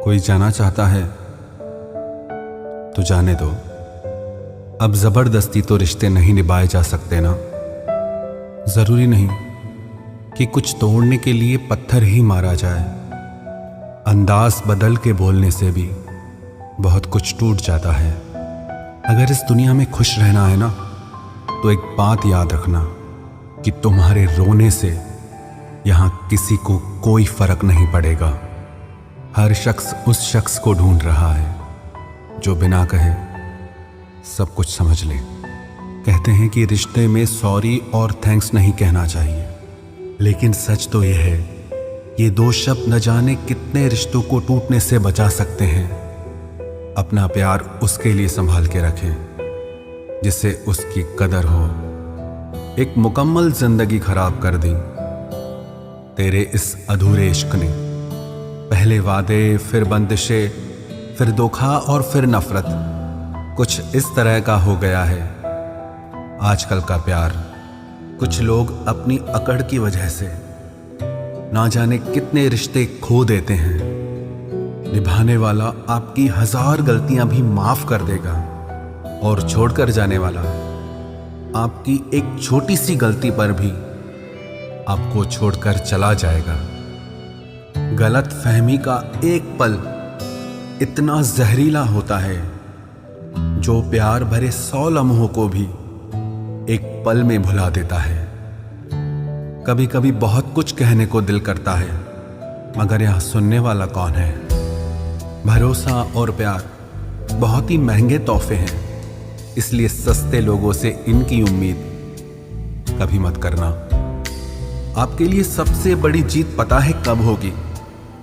कोई जाना चाहता है तो जाने दो। अब जबरदस्ती तो रिश्ते नहीं निभाए जा सकते ना। जरूरी नहीं कि कुछ तोड़ने के लिए पत्थर ही मारा जाए। अंदाज बदल के बोलने से भी बहुत कुछ टूट जाता है। अगर इस दुनिया में खुश रहना है ना, तो एक बात याद रखना कि तुम्हारे रोने से यहां किसी को कोई फर्क नहीं पड़ेगा। हर शख्स उस शख्स को ढूंढ रहा है जो बिना कहे सब कुछ समझ ले। कहते हैं कि रिश्ते में सॉरी और थैंक्स नहीं कहना चाहिए, लेकिन सच तो यह है, ये दो शब्द न जाने कितने रिश्तों को टूटने से बचा सकते हैं। अपना प्यार उसके लिए संभाल के रखें जिससे उसकी कदर हो। एक मुकम्मल जिंदगी खराब कर दी तेरे इस अधूरे इश्क ने। पहले वादे, फिर बंदिशें, फिर धोखा और फिर नफरत। कुछ इस तरह का हो गया है आजकल का प्यार। कुछ लोग अपनी अकड़ की वजह से ना जाने कितने रिश्ते खो देते हैं। निभाने वाला आपकी 1000 गलतियां भी माफ कर देगा और छोड़कर जाने वाला आपकी एक छोटी सी गलती पर भी आपको छोड़कर चला जाएगा। गलत फहमी का एक पल इतना जहरीला होता है जो प्यार भरे 100 लम्हों को भी एक पल में भुला देता है। कभी कभी बहुत कुछ कहने को दिल करता है, मगर यहां सुनने वाला कौन है। भरोसा और प्यार बहुत ही महंगे तोहफे हैं, इसलिए सस्ते लोगों से इनकी उम्मीद कभी मत करना। आपके लिए सबसे बड़ी जीत पता है कब होगी?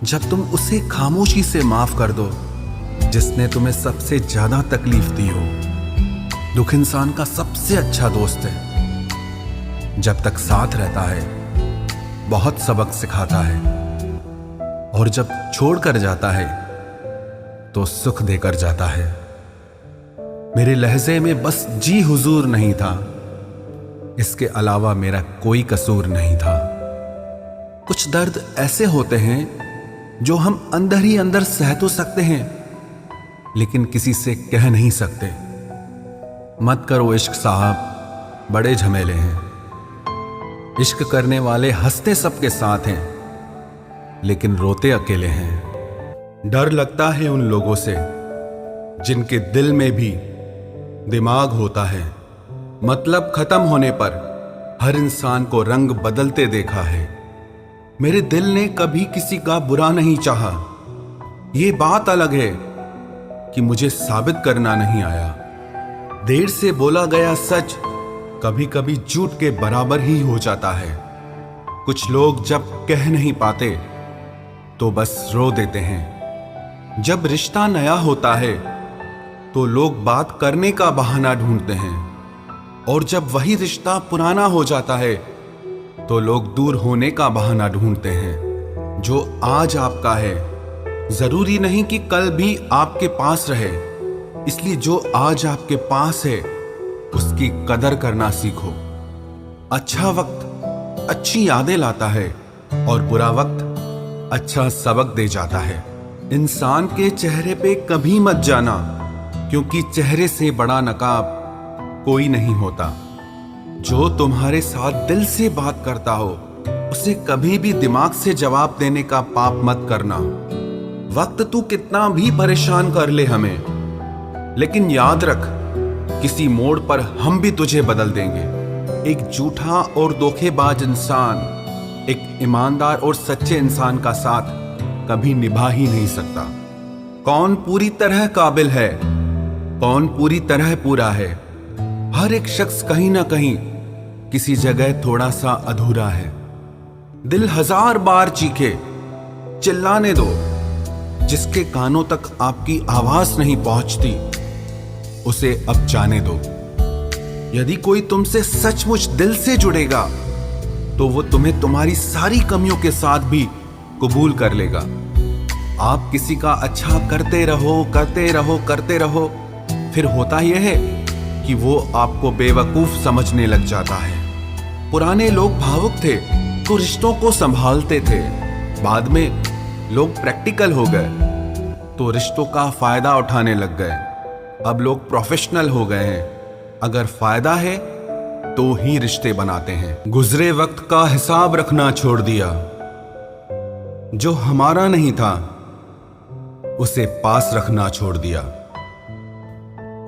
जब तुम उसे खामोशी से माफ कर दो जिसने तुम्हें सबसे ज्यादा तकलीफ दी हो। दुख इंसान का सबसे अच्छा दोस्त है। जब तक साथ रहता है बहुत सबक सिखाता है, और जब छोड़ कर जाता है तो सुख देकर जाता है। मेरे लहजे में बस जी हुजूर नहीं था, इसके अलावा मेरा कोई कसूर नहीं था। कुछ दर्द ऐसे होते हैं जो हम अंदर ही अंदर सह तो सकते हैं, लेकिन किसी से कह नहीं सकते। मत करो इश्क साहब, बड़े झमेले हैं। इश्क करने वाले हंसते सबके साथ हैं, लेकिन रोते अकेले हैं। डर लगता है उन लोगों से जिनके दिल में भी दिमाग होता है। मतलब खत्म होने पर हर इंसान को रंग बदलते देखा है। मेरे दिल ने कभी किसी का बुरा नहीं चाहा। ये बात अलग है कि मुझे साबित करना नहीं आया। देर से बोला गया सच कभी कभी झूठ के बराबर ही हो जाता है। कुछ लोग जब कह नहीं पाते तो बस रो देते हैं। जब रिश्ता नया होता है तो लोग बात करने का बहाना ढूंढते हैं, और जब वही रिश्ता पुराना हो जाता है तो लोग दूर होने का बहाना ढूंढते हैं। जो आज आपका है जरूरी नहीं कि कल भी आपके पास रहे, इसलिए जो आज आपके पास है उसकी कदर करना सीखो। अच्छा वक्त अच्छी यादें लाता है और बुरा वक्त अच्छा सबक दे जाता है। इंसान के चेहरे पे कभी मत जाना, क्योंकि चेहरे से बड़ा नकाब कोई नहीं होता। जो तुम्हारे साथ दिल से बात करता हो उसे कभी भी दिमाग से जवाब देने का पाप मत करना। वक्त तू कितना भी परेशान कर ले हमें, लेकिन याद रख किसी मोड़ पर हम भी तुझे बदल देंगे। एक झूठा और धोखेबाज इंसान एक ईमानदार और सच्चे इंसान का साथ कभी निभा ही नहीं सकता। कौन पूरी तरह काबिल है, कौन पूरी तरह पूरा है? हर एक शख्स कहीं ना कहीं किसी जगह थोड़ा सा अधूरा है। दिल 1000 बार चीखे, चिल्लाने दो। जिसके कानों तक आपकी आवाज नहीं पहुंचती उसे अब जाने दो। यदि कोई तुमसे सचमुच दिल से जुड़ेगा तो वो तुम्हें तुम्हारी सारी कमियों के साथ भी कबूल कर लेगा। आप किसी का अच्छा करते रहो, करते रहो, करते रहो, फिर होता यह है कि वो आपको बेवकूफ समझने लग जाता है। पुराने लोग भावुक थे तो रिश्तों को संभालते थे, बाद में लोग प्रैक्टिकल हो गए तो रिश्तों का फायदा उठाने लग गए। अब लोग प्रोफेशनल हो गए हैं। अगर फायदा है तो ही रिश्ते बनाते हैं। गुजरे वक्त का हिसाब रखना छोड़ दिया। जो हमारा नहीं था उसे पास रखना छोड़ दिया।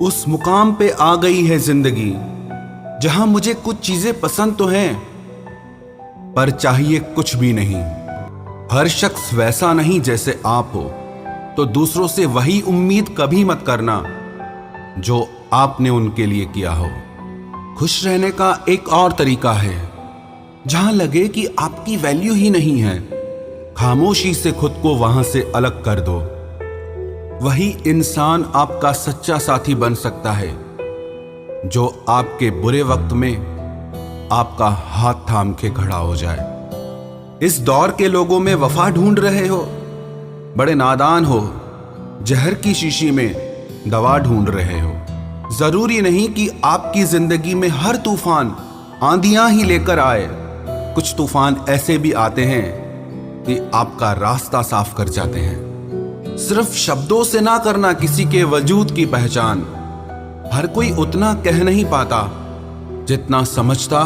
उस मुकाम पे आ गई है जिंदगी जहां मुझे कुछ चीजें पसंद तो हैं, पर चाहिए कुछ भी नहीं। हर शख्स वैसा नहीं जैसे आप हो, तो दूसरों से वही उम्मीद कभी मत करना जो आपने उनके लिए किया हो। खुश रहने का एक और तरीका है, जहां लगे कि आपकी वैल्यू ही नहीं है, खामोशी से खुद को वहां से अलग कर दो। वही इंसान आपका सच्चा साथी बन सकता है जो आपके बुरे वक्त में आपका हाथ थाम के खड़ा हो जाए। इस दौर के लोगों में वफा ढूंढ रहे हो, बड़े नादान हो। जहर की शीशी में दवा ढूंढ रहे हो। जरूरी नहीं कि आपकी जिंदगी में हर तूफान आंधियां ही लेकर आए। कुछ तूफान ऐसे भी आते हैं कि आपका रास्ता साफ कर जाते हैं। सिर्फ शब्दों से ना करना किसी के वजूद की पहचान। हर कोई उतना कह नहीं पाता जितना समझता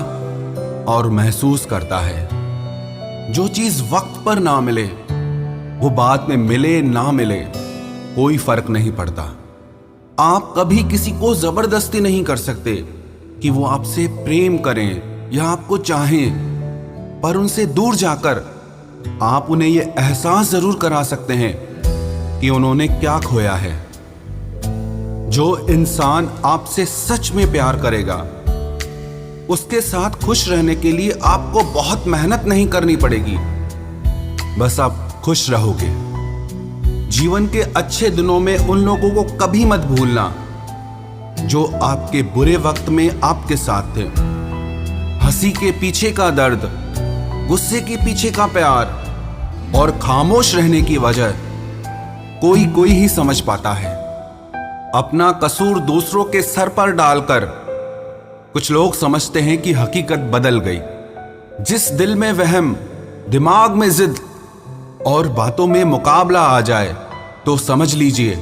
और महसूस करता है। जो चीज वक्त पर ना मिले वो बाद में मिले ना मिले कोई फर्क नहीं पड़ता। आप कभी किसी को जबरदस्ती नहीं कर सकते कि वो आपसे प्रेम करें या आपको चाहें, पर उनसे दूर जाकर आप उन्हें यह एहसास जरूर करा सकते हैं कि उन्होंने क्या खोया है। जो इंसान आपसे सच में प्यार करेगा उसके साथ खुश रहने के लिए आपको बहुत मेहनत नहीं करनी पड़ेगी, बस आप खुश रहोगे। जीवन के अच्छे दिनों में उन लोगों को कभी मत भूलना जो आपके बुरे वक्त में आपके साथ थे। हंसी के पीछे का दर्द, गुस्से के पीछे का प्यार और खामोश रहने की वजह कोई कोई ही समझ पाता है। अपना कसूर दूसरों के सर पर डालकर कुछ लोग समझते हैं कि हकीकत बदल गई। जिस दिल में वहम, दिमाग में जिद और बातों में मुकाबला आ जाए तो समझ लीजिए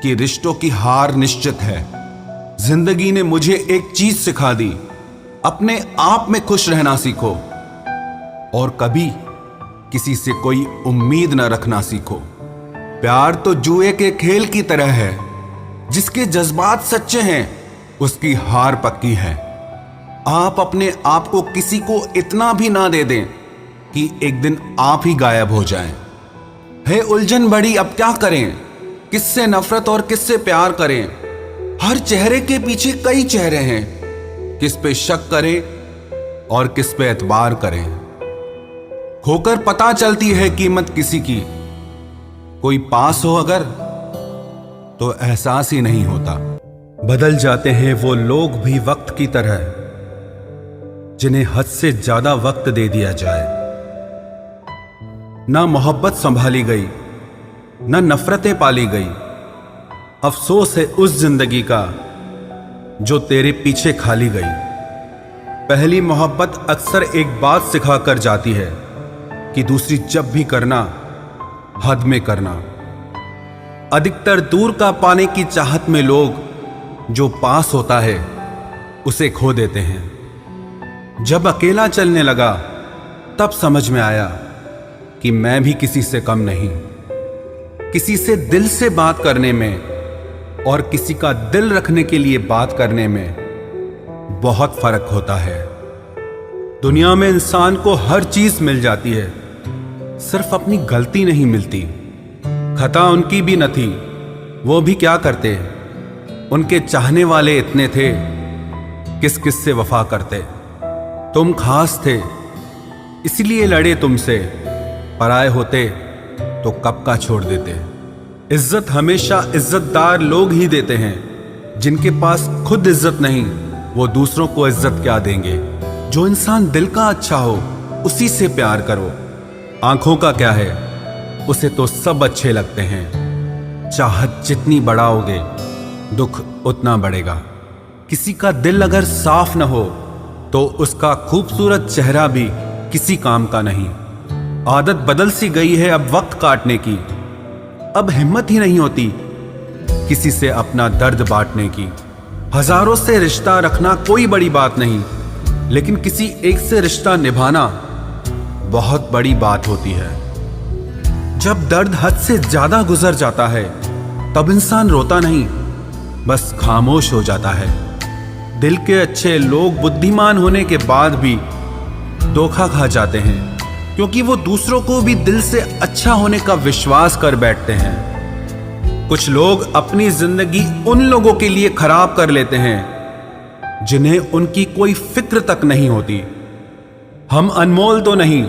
कि रिश्तों की हार निश्चित है। जिंदगी ने मुझे एक चीज सिखा दी, अपने आप में खुश रहना सीखो और कभी किसी से कोई उम्मीद न रखना सीखो। प्यार तो जुए के खेल की तरह है, जिसके जज्बात सच्चे हैं उसकी हार पक्की है। आप अपने आप को किसी को इतना भी ना दे दें कि एक दिन आप ही गायब हो जाएं। है उलझन बड़ी, अब क्या करें? किससे नफरत और किससे प्यार करें? हर चेहरे के पीछे कई चेहरे हैं, किस पे शक करें और किस पे एतबार करें। खोकर पता चलती है कीमत किसी की, कोई पास हो अगर तो एहसास ही नहीं होता। बदल जाते हैं वो लोग भी वक्त की तरह, जिन्हें हद से ज्यादा वक्त दे दिया जाए। ना मोहब्बत संभाली गई, ना नफरतें पाली गई। अफसोस है उस जिंदगी का जो तेरे पीछे खाली गई। पहली मोहब्बत अक्सर एक बात सिखा कर जाती है कि दूसरी जब भी करना हद में करना। अधिकतर दूर का पाने की चाहत में लोग जो पास होता है उसे खो देते हैं। जब अकेला चलने लगा तब समझ में आया कि मैं भी किसी से कम नहीं। किसी से दिल से बात करने में और किसी का दिल रखने के लिए बात करने में बहुत फर्क होता है। दुनिया में इंसान को हर चीज मिल जाती है, सिर्फ अपनी गलती नहीं मिलती। खता उनकी भी न थी, वो भी क्या करते। उनके चाहने वाले इतने थे, किस किस से वफा करते। तुम खास थे इसलिए लड़े तुमसे, पराए होते तो कब का छोड़ देते। इज्जत हमेशा इज्जतदार लोग ही देते हैं। जिनके पास खुद इज्जत नहीं वो दूसरों को इज्जत क्या देंगे। जो इंसान दिल का अच्छा हो उसी से प्यार करो। आंखों का क्या है, उसे तो सब अच्छे लगते हैं। चाहत जितनी बढ़ाओगे दुख उतना बढ़ेगा। किसी का दिल अगर साफ न हो तो उसका खूबसूरत चेहरा भी किसी काम का नहीं। आदत बदल सी गई है अब वक्त काटने की। अब हिम्मत ही नहीं होती किसी से अपना दर्द बांटने की। हजारों से रिश्ता रखना कोई बड़ी बात नहीं, लेकिन किसी एक से रिश्ता निभाना बहुत बड़ी बात होती है। जब दर्द हद से ज्यादा गुजर जाता है तब इंसान रोता नहीं, बस खामोश हो जाता है। दिल के अच्छे लोग बुद्धिमान होने के बाद भी धोखा खा जाते हैं, क्योंकि वो दूसरों को भी दिल से अच्छा होने का विश्वास कर बैठते हैं। कुछ लोग अपनी जिंदगी उन लोगों के लिए खराब कर लेते हैं जिन्हें उनकी कोई फिक्र तक नहीं होती। हम अनमोल तो नहीं,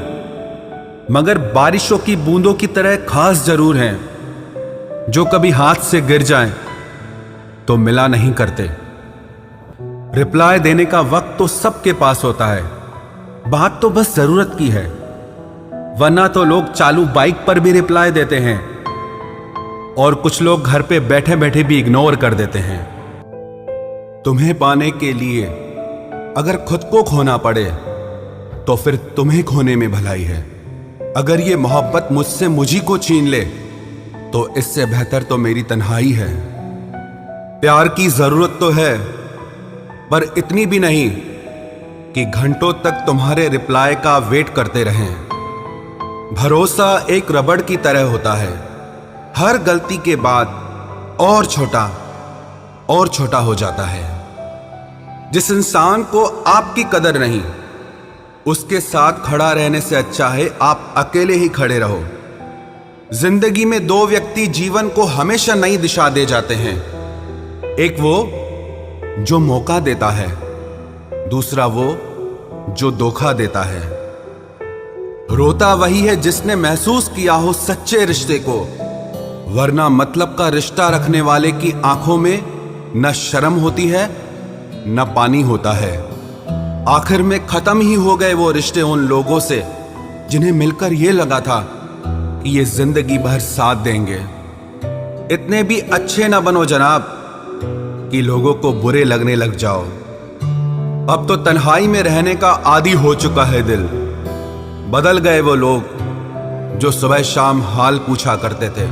मगर बारिशों की बूंदों की तरह खास जरूर हैं, जो कभी हाथ से गिर जाएं तो मिला नहीं करते। रिप्लाई देने का वक्त तो सबके पास होता है, बात तो बस जरूरत की है। वरना तो लोग चालू बाइक पर भी रिप्लाई देते हैं और कुछ लोग घर पे बैठे बैठे भी इग्नोर कर देते हैं। तुम्हें पाने के लिए अगर खुद को खोना पड़े तो फिर तुम्हें खोने में भलाई है। अगर ये मोहब्बत मुझसे मुझी को छीन ले तो इससे बेहतर तो मेरी तन्हाई है। प्यार की जरूरत तो है, पर इतनी भी नहीं कि घंटों तक तुम्हारे रिप्लाई का वेट करते रहें। भरोसा एक रबड़ की तरह होता है, हर गलती के बाद और छोटा हो जाता है। जिस इंसान को आपकी कदर नहीं, उसके साथ खड़ा रहने से अच्छा है आप अकेले ही खड़े रहो। जिंदगी में दो व्यक्ति जीवन को हमेशा नई दिशा दे जाते हैं। एक वो जो मौका देता है, दूसरा वो जो धोखा देता है। रोता वही है जिसने महसूस किया हो सच्चे रिश्ते को, वरना मतलब का रिश्ता रखने वाले की आंखों में न शर्म होती है न पानी होता है। आखिर में खत्म ही हो गए वो रिश्ते उन लोगों से जिन्हें मिलकर ये लगा था कि ये जिंदगी भर साथ देंगे। इतने भी अच्छे ना बनो जनाब कि लोगों को बुरे लगने लग जाओ। अब तो तन्हाई में रहने का आदी हो चुका है दिल। बदल गए वो लोग जो सुबह शाम हाल पूछा करते थे।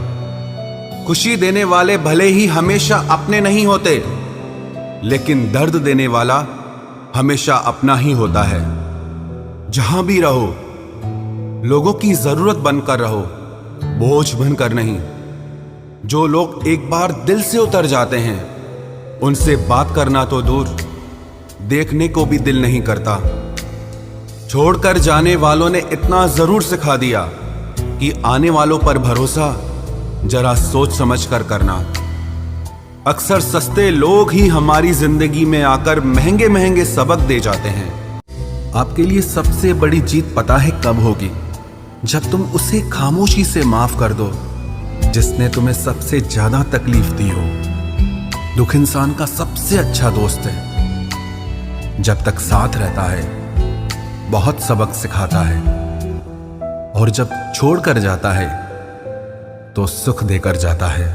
खुशी देने वाले भले ही हमेशा अपने नहीं होते, लेकिन दर्द देने वाला हमेशा अपना ही होता है। जहां भी रहो लोगों की जरूरत बनकर रहो, बोझ बनकर नहीं। जो लोग एक बार दिल से उतर जाते हैं उनसे बात करना तो दूर, देखने को भी दिल नहीं करता। छोड़कर जाने वालों ने इतना जरूर सिखा दिया कि आने वालों पर भरोसा जरा सोच समझ कर करना। अक्सर सस्ते लोग ही हमारी जिंदगी में आकर महंगे महंगे सबक दे जाते हैं। आपके लिए सबसे बड़ी जीत पता है कब होगी? जब तुम उसे खामोशी से माफ कर दो जिसने तुम्हें सबसे ज्यादा तकलीफ दी हो। दुख इंसान का सबसे अच्छा दोस्त है। जब तक साथ रहता है बहुत सबक सिखाता है, और जब छोड़ कर जाता है तो सुख देकर जाता है।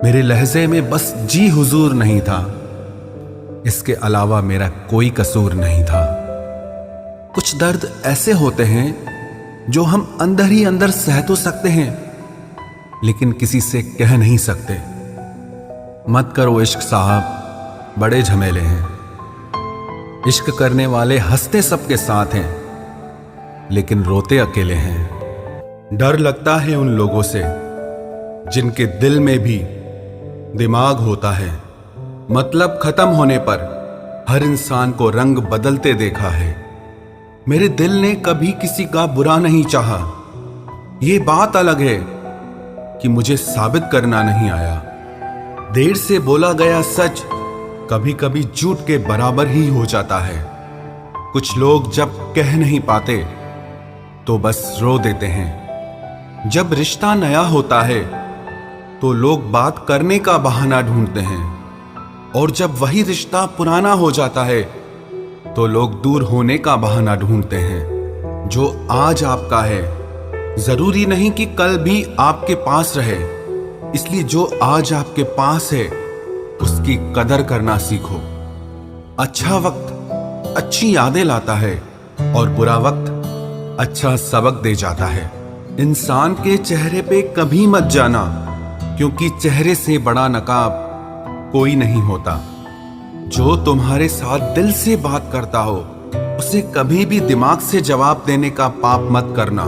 मेरे लहजे में बस जी हुजूर नहीं था, इसके अलावा मेरा कोई कसूर नहीं था। कुछ दर्द ऐसे होते हैं जो हम अंदर ही अंदर सह तो सकते हैं, लेकिन किसी से कह नहीं सकते। मत करो इश्क साहब, बड़े झमेले हैं। इश्क करने वाले हंसते सबके साथ हैं, लेकिन रोते अकेले हैं। डर लगता है उन लोगों से जिनके दिल में भी दिमाग होता है। मतलब खत्म होने पर हर इंसान को रंग बदलते देखा है। मेरे दिल ने कभी किसी का बुरा नहीं चाहा। ये बात अलग है कि मुझे साबित करना नहीं आया। देर से बोला गया सच कभी कभी झूठ के बराबर ही हो जाता है। कुछ लोग जब कह नहीं पाते तो बस रो देते हैं। जब रिश्ता नया होता है तो लोग बात करने का बहाना ढूंढते हैं, और जब वही रिश्ता पुराना हो जाता है तो लोग दूर होने का बहाना ढूंढते हैं। जो आज आपका है जरूरी नहीं कि कल भी आपके पास रहे, इसलिए जो आज आपके पास है उसकी कदर करना सीखो। अच्छा वक्त अच्छी यादें लाता है और बुरा वक्त अच्छा सबक दे जाता है। इंसान के चेहरे पे कभी मत जाना, क्योंकि चेहरे से बड़ा नकाब कोई नहीं होता। जो तुम्हारे साथ दिल से बात करता हो उसे कभी भी दिमाग से जवाब देने का पाप मत करना।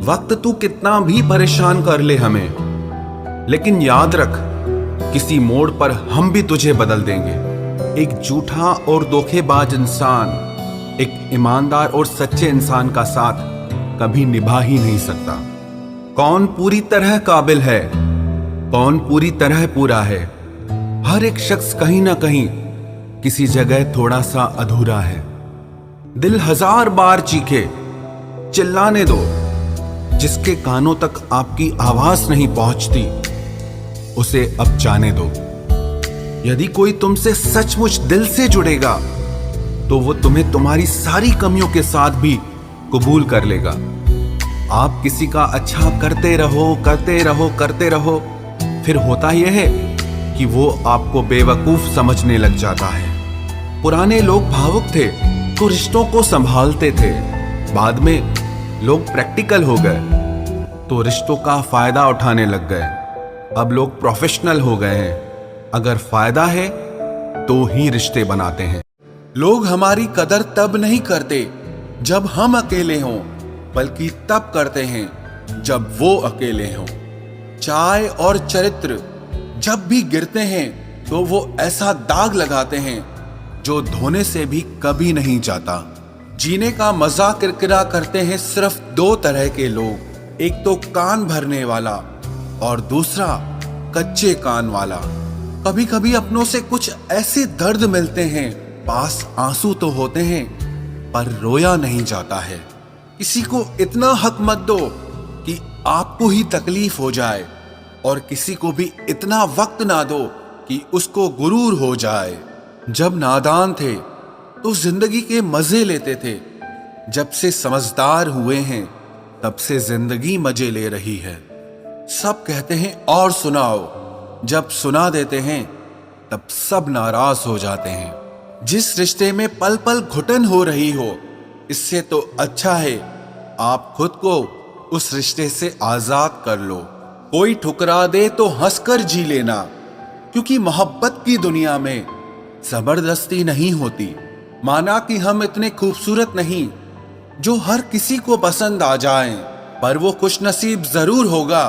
वक्त तू कितना भी परेशान कर ले हमें, लेकिन याद रख, किसी मोड़ पर हम भी तुझे बदल देंगे। एक झूठा और धोखेबाज इंसान एक ईमानदार और सच्चे इंसान का साथ कभी निभा ही नहीं सकता। कौन पूरी तरह काबिल है, कौन पूरी तरह पूरा है? हर एक शख्स कहीं ना कहीं किसी जगह थोड़ा सा अधूरा है। दिल 1000 बार चीखे, चिल्लाने दो। जिसके कानों तक आपकी आवाज नहीं पहुंचती उसे अब जाने दो। यदि कोई तुमसे सचमुच दिल से जुड़ेगा तो वो तुम्हें तुम्हारी सारी कमियों के साथ भी कबूल कर लेगा। आप किसी का अच्छा करते रहो, करते रहो, करते रहो, फिर होता यह है कि वो आपको बेवकूफ समझने लग जाता है। पुराने लोग भावुक थे तो रिश्तों को संभालते थे। बाद में लोग प्रैक्टिकल हो गए तो रिश्तों का फायदा उठाने लग गए। अब लोग प्रोफेशनल हो गए हैं। अगर फायदा है तो ही रिश्ते बनाते हैं। लोग हमारी कदर तब नहीं करते जब हम अकेले हों, बल्कि तब करते हैं जब वो अकेले हों। चाय और चरित्र जब भी गिरते हैं तो वो ऐसा दाग लगाते हैं जो धोने से भी कभी नहीं जाता। जीने का मजा किरकिरा करते हैं सिर्फ 2 तरह के लोग, एक तो कान भरने वाला और दूसरा कच्चे कान वाला। कभी कभी अपनों से कुछ ऐसे दर्द मिलते हैं, पास आंसू तो होते हैं पर रोया नहीं जाता है। किसी को इतना हक मत दो कि आपको ही तकलीफ हो जाए, और किसी को भी इतना वक्त ना दो कि उसको गुरूर हो जाए। जब नादान थे तो जिंदगी के मजे लेते थे, जब से समझदार हुए हैं तब से जिंदगी मजे ले रही है। सब कहते हैं और सुनाओ, जब सुना देते हैं तब सब नाराज हो जाते हैं। जिस रिश्ते में पल पल घुटन हो रही हो, इससे तो अच्छा है आप खुद को उस रिश्ते से आजाद कर लो। कोई ठुकरा दे तो हंसकर जी लेना, क्योंकि मोहब्बत की दुनिया में जबरदस्ती नहीं होती। माना कि हम इतने खूबसूरत नहीं जो हर किसी को पसंद आ जाएं, पर वो खुशनसीब जरूर होगा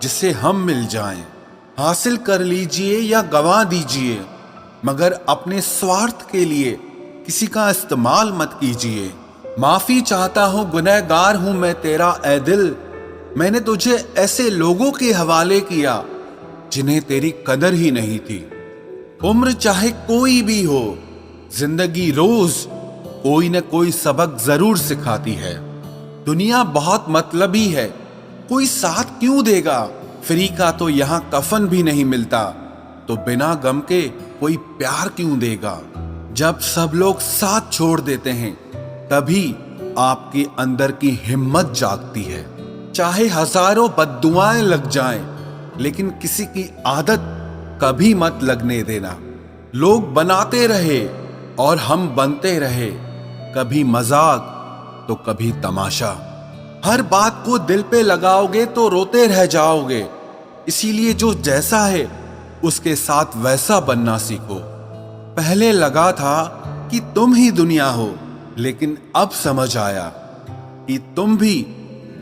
जिसे हम मिल जाएं। हासिल कर लीजिए या गंवा दीजिए, मगर अपने स्वार्थ के लिए किसी का इस्तेमाल मत कीजिए। माफी चाहता हूं, गुनहगार हूं मैं तेरा ए दिल। मैंने तुझे ऐसे लोगों के हवाले किया जिन्हें तेरी कदर ही नहीं थी। उम्र चाहे कोई भी हो, जिंदगी रोज कोई न कोई सबक जरूर सिखाती है। दुनिया बहुत मतलबी है, कोई साथ क्यों देगा? फ्री का तो यहाँ कफन भी नहीं मिलता, तो बिना गम के कोई प्यार क्यों देगा? जब सब लोग साथ छोड़ देते हैं तभी आपके अंदर की हिम्मत जागती है। चाहे हजारों बद्दुआएं लग जाएं, लेकिन किसी की आदत कभी मत लगने देना। लोग बनाते रहे और हम बनते रहे, कभी मजाक तो कभी तमाशा। हर बात को दिल पे लगाओगे तो रोते रह जाओगे। इसीलिए जो जैसा है उसके साथ वैसा बनना सीखो। पहले लगा था कि तुम ही दुनिया हो, लेकिन अब समझ आया कि तुम भी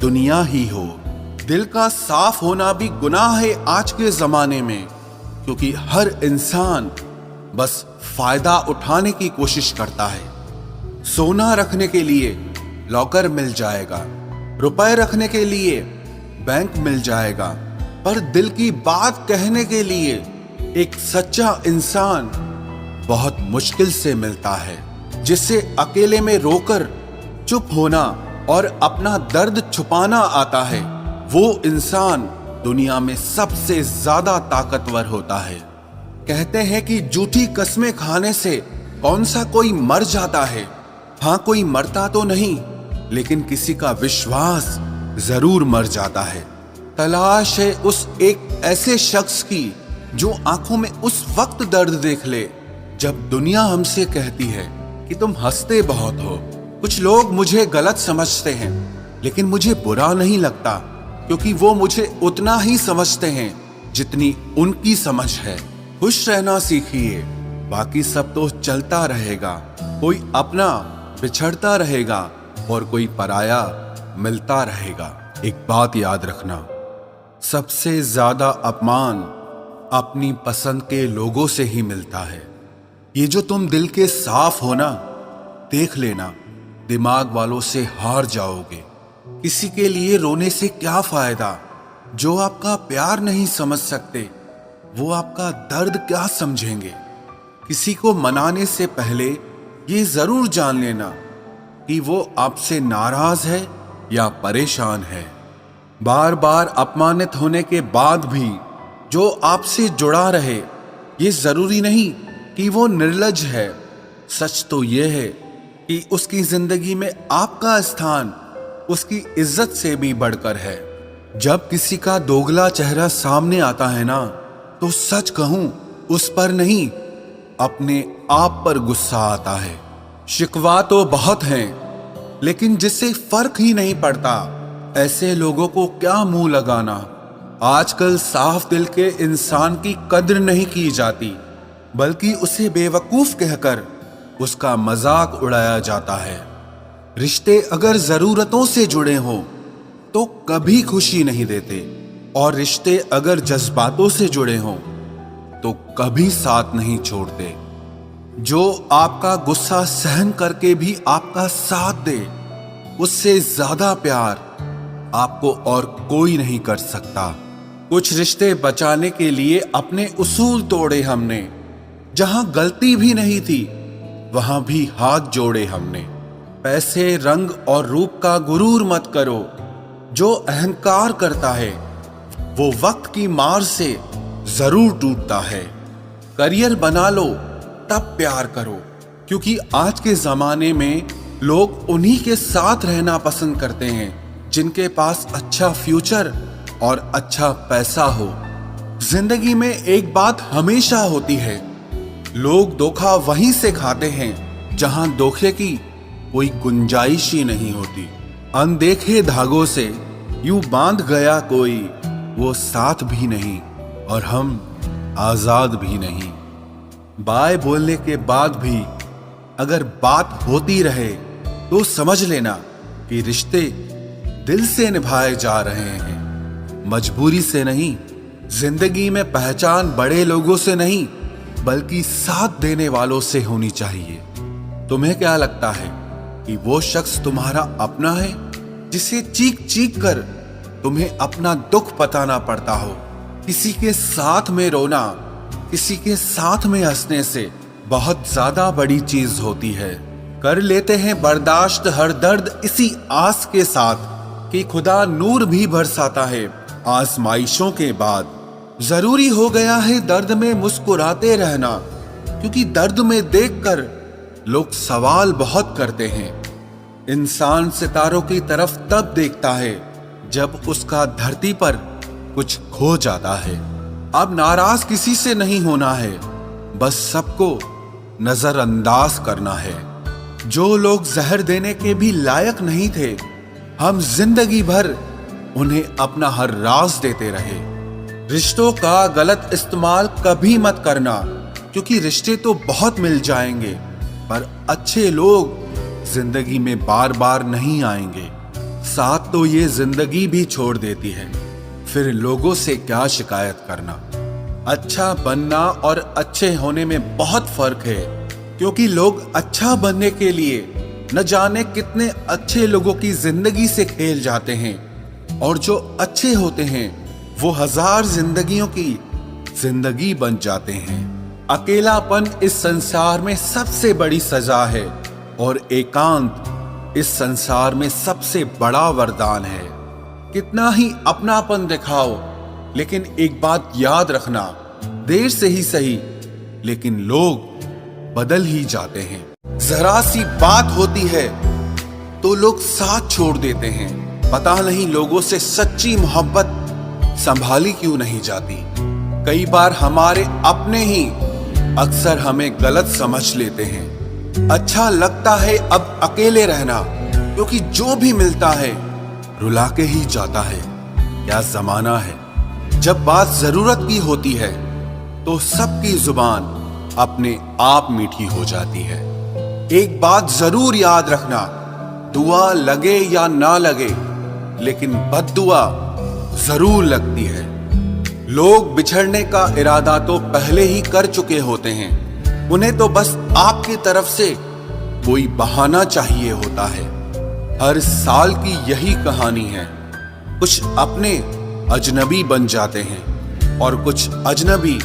दुनिया ही हो। दिल का साफ होना भी गुनाह है आज के जमाने में, क्योंकि हर इंसान बस फायदा उठाने की कोशिश करता है। सोना रखने के लिए लॉकर मिल जाएगा, रुपए रखने के लिए बैंक मिल जाएगा, पर दिल की बात कहने के लिए एक सच्चा इंसान बहुत मुश्किल से मिलता है। जिससे अकेले में रोकर चुप होना और अपना दर्द छुपाना आता है, वो इंसान दुनिया में सबसे ज्यादा ताकतवर होता है। कहते हैं कि झूठी कस्में खाने से कौन सा कोई मर जाता है। हाँ, कोई मरता तो नहीं, लेकिन किसी का विश्वास जरूर मर जाता है। तलाश है उस एक ऐसे शख्स की जो आंखों में उस वक्त दर्द देख ले जब दुनिया हमसे कहती है कि तुम हंसते बहुत हो। कुछ लोग मुझे गलत समझते हैं, लेकिन मुझे बुरा नहीं लगता, क्योंकि वो मुझे उतना ही समझते हैं जितनी उनकी समझ है। खुश रहना सीखिए, बाकी सब तो चलता रहेगा। कोई अपना बिछड़ता रहेगा और कोई पराया मिलता रहेगा। एक बात याद रखना, सबसे ज्यादा अपमान अपनी पसंद के लोगों से ही मिलता है। ये जो तुम दिल के साफ हो ना, देख लेना दिमाग वालों से हार जाओगे। किसी के लिए रोने से क्या फायदा? जो आपका प्यार नहीं समझ सकते, वो आपका दर्द क्या समझेंगे? किसी को मनाने से पहले ये जरूर जान लेना कि वो आपसे नाराज है या परेशान है। बार बार अपमानित होने के बाद भी जो आपसे जुड़ा रहे, ये जरूरी नहीं कि वो निर्लज है। सच तो ये है कि उसकी जिंदगी में आपका स्थान उसकी इज्जत से भी बढ़कर है। जब किसी का दोगला चेहरा सामने आता है ना, तो सच कहूं, उस पर नहीं, अपने आप पर गुस्सा आता है। शिकवा तो बहुत हैं, लेकिन जिससे फर्क ही नहीं पड़ता, ऐसे लोगों को क्या मुंह लगाना। आजकल साफ दिल के इंसान की कद्र नहीं की जाती, बल्कि उसे बेवकूफ कहकर उसका मजाक उड़ाया जाता है। रिश्ते अगर जरूरतों से जुड़े हों तो कभी खुशी नहीं देते, और रिश्ते अगर जज्बातों से जुड़े हों तो कभी साथ नहीं छोड़ते। जो आपका गुस्सा सहन करके भी आपका साथ दे, उससे ज्यादा प्यार आपको और कोई नहीं कर सकता। कुछ रिश्ते बचाने के लिए अपने उसूल तोड़े हमने। जहां गलती भी नहीं थी, वहां भी हाथ जोड़े हमने। पैसे, रंग और रूप का गुरूर मत करो। जो अहंकार करता है वो वक्त की मार से जरूर टूटता है। करियर बना लो तब प्यार करो, क्योंकि आज के जमाने में लोग उन्हीं के साथ रहना पसंद करते हैं जिनके पास अच्छा फ्यूचर और अच्छा पैसा हो। जिंदगी में एक बात हमेशा होती है, लोग धोखा वहीं से खाते हैं जहां धोखे की कोई गुंजाइश ही नहीं होती। अनदेखे धागों से यूं बांध गया कोई, वो साथ भी नहीं और हम आजाद भी नहीं। बाय बोलने के बाद भी अगर बात होती रहे तो समझ लेना कि रिश्ते दिल से निभाए जा रहे हैं, मजबूरी से नहीं। जिंदगी में पहचान बड़े लोगों से नहीं, बल्कि साथ देने वालों से होनी चाहिए। तुम्हें क्या लगता है कि वो शख्स तुम्हारा अपना है, जिसे चीख चीख कर तुम्हें अपना दुख बताना पड़ता हो? किसी के साथ में रोना, किसी के साथ में हंसने से बहुत ज्यादा बड़ी चीज होती है। कर लेते हैं बर्दाश्त हर दर्द इसी आस के साथ कि खुदा नूर भी बरसाता है आजमाइशों के बाद। जरूरी हो गया है दर्द में मुस्कुराते रहना, क्योंकि दर्द में देखकर लोग सवाल बहुत करते हैं। इंसान सितारों की तरफ तब देखता है जब उसका धरती पर कुछ खो जाता है। अब नाराज किसी से नहीं होना है, बस सबको नजरअंदाज करना है। जो लोग जहर देने के भी लायक नहीं थे, हम जिंदगी भर उन्हें अपना हर राज देते रहे। रिश्तों का गलत इस्तेमाल कभी मत करना, क्योंकि रिश्ते तो बहुत मिल जाएंगे, पर अच्छे लोग जिंदगी में बार बार नहीं आएंगे। साथ तो ये जिंदगी भी छोड़ देती है, फिर लोगों से क्या शिकायत करना। अच्छा बनना और अच्छे होने में बहुत फर्क है, क्योंकि लोग अच्छा बनने के लिए न जाने कितने अच्छे लोगों की जिंदगी से खेल जाते हैं, और जो अच्छे होते हैं वो हजार जिंदगियों की जिंदगी बन जाते हैं। अकेलापन इस संसार में सबसे बड़ी सजा है, और एकांत इस संसार में सबसे बड़ा वरदान है। कितना ही अपनापन दिखाओ, लेकिन एक बात याद रखना, देर से ही सही, लेकिन लोग बदल ही जाते हैं। जरा सी बात होती है तो लोग साथ छोड़ देते हैं। पता नहीं लोगों से सच्ची मोहब्बत संभाली क्यों नहीं जाती। कई बार हमारे अपने ही अक्सर हमें गलत समझ लेते हैं। अच्छा लगता है अब अकेले रहना, क्योंकि जो भी मिलता है रुला के ही जाता है। क्या जमाना है, जब बात जरूरत की होती है तो सबकी जुबान अपने आप मीठी हो जाती है। एक बात जरूर याद रखना, दुआ लगे या ना लगे, लेकिन बद्दुआ जरूर लगती है। लोग बिछड़ने का इरादा तो पहले ही कर चुके होते हैं, उन्हें तो बस आपकी तरफ से कोई बहाना चाहिए होता है। हर साल की यही कहानी है, कुछ अपने अजनबी बन जाते हैं और कुछ अजनबी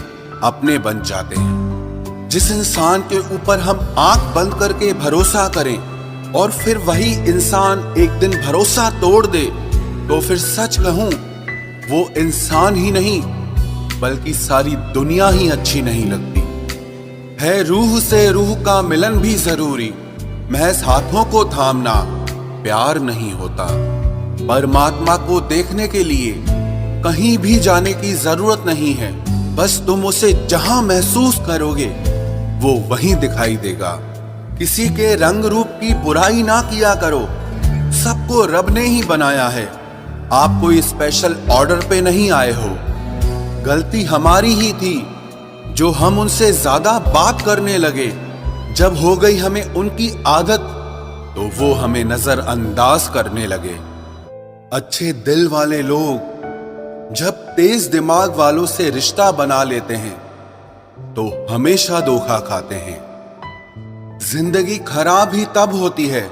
अपने बन जाते हैं। जिस इंसान के ऊपर हम आंख बंद करके भरोसा करें और फिर वही इंसान एक दिन भरोसा तोड़ दे, तो फिर सच कहूं वो इंसान ही नहीं बल्कि सारी दुनिया ही अच्छी नहीं लगती है। रूह से रूह का मिलन भी जरूरी, महज हाथों को थामना प्यार नहीं होता। परमात्मा को देखने के लिए कहीं भी जाने की जरूरत नहीं है, बस तुम उसे जहां महसूस करोगे वो वहीं दिखाई देगा। किसी के रंग रूप की बुराई ना किया करो, सबको रब ने ही बनाया है, आप कोई स्पेशल ऑर्डर पे नहीं आए हो। गलती हमारी ही थी जो हम उनसे ज्यादा बात करने लगे। जब हो गई हमें उनकी आदत तो वो हमें नजरअंदाज करने लगे। अच्छे दिल वाले लोग जब तेज दिमाग वालों से रिश्ता बना लेते हैं तो हमेशा धोखा खाते हैं। जिंदगी खराब ही तब होती है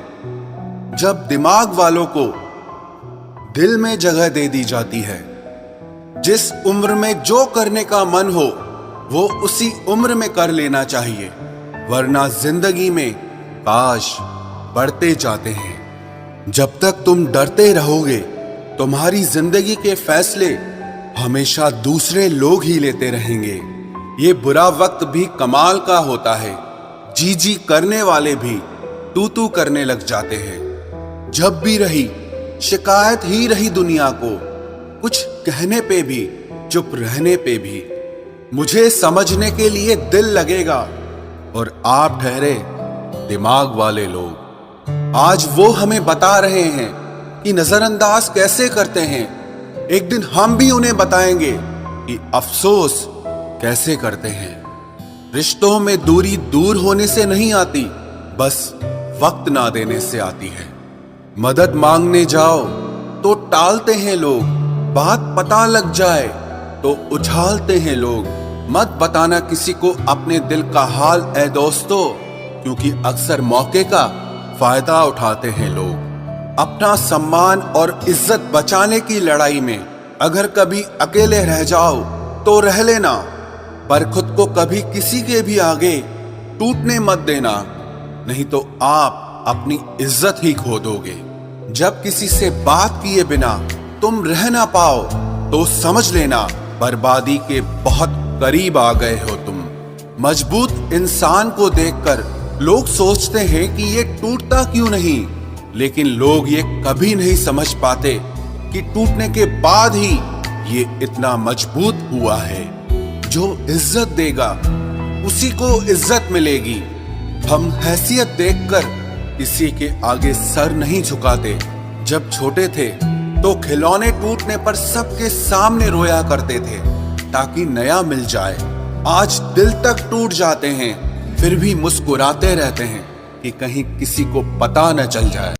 जब दिमाग वालों को दिल में जगह दे दी जाती है। जिस उम्र में जो करने का मन हो वो उसी उम्र में कर लेना चाहिए, वरना जिंदगी में काश बढ़ते जाते हैं। जब तक तुम डरते रहोगे तुम्हारी जिंदगी के फैसले हमेशा दूसरे लोग ही लेते रहेंगे। ये बुरा वक्त भी कमाल का होता है, जी जी करने वाले भी तू तू करने लग जाते हैं। जब भी रही शिकायत ही रही दुनिया को, कुछ कहने पे भी चुप रहने पे भी। मुझे समझने के लिए दिल लगेगा और आप ठहरे दिमाग वाले लोग। आज वो हमें बता रहे हैं कि नजरअंदाज कैसे करते हैं, एक दिन हम भी उन्हें बताएंगे कि अफसोस कैसे करते हैं। रिश्तों में दूरी दूर होने से नहीं आती, बस वक्त ना देने से आती है। मदद मांगने जाओ तो टालते हैं लोग, बात पता लग जाए तो उछालते हैं लोग। मत बताना किसी को अपने दिल का हाल ऐ दोस्तों, क्योंकि अक्सर मौके का फायदा उठाते हैं लोग। अपना सम्मान और इज्जत बचाने की लड़ाई में अगर कभी अकेले रह जाओ तो रह लेना, पर खुद को कभी किसी के भी आगे टूटने मत देना, नहीं तो आप अपनी इज्जत ही खो दोगे। जब किसी से बात किए बिना तुम रह ना पाओ तो समझ लेना बर्बादी के बहुत करीब आ गए हो तुम। मजबूत इंसान को देखकर लोग सोचते हैं कि ये टूटता क्यों नहीं, लेकिन लोग ये कभी नहीं समझ पाते कि टूटने के बाद ही ये इतना मजबूत हुआ है। जो इज्जत देगा उसी को इज्जत मिलेगी। हम हैसियत देखकर किसी के आगे सर नहीं झुकाते। जब छोटे थे तो खिलौने टूटने पर सबके सामने रोया करते थे ताकि नया मिल जाए। आज दिल तक टूट जाते हैं फिर भी मुस्कुराते रहते हैं कि कहीं किसी को पता न चल जाए।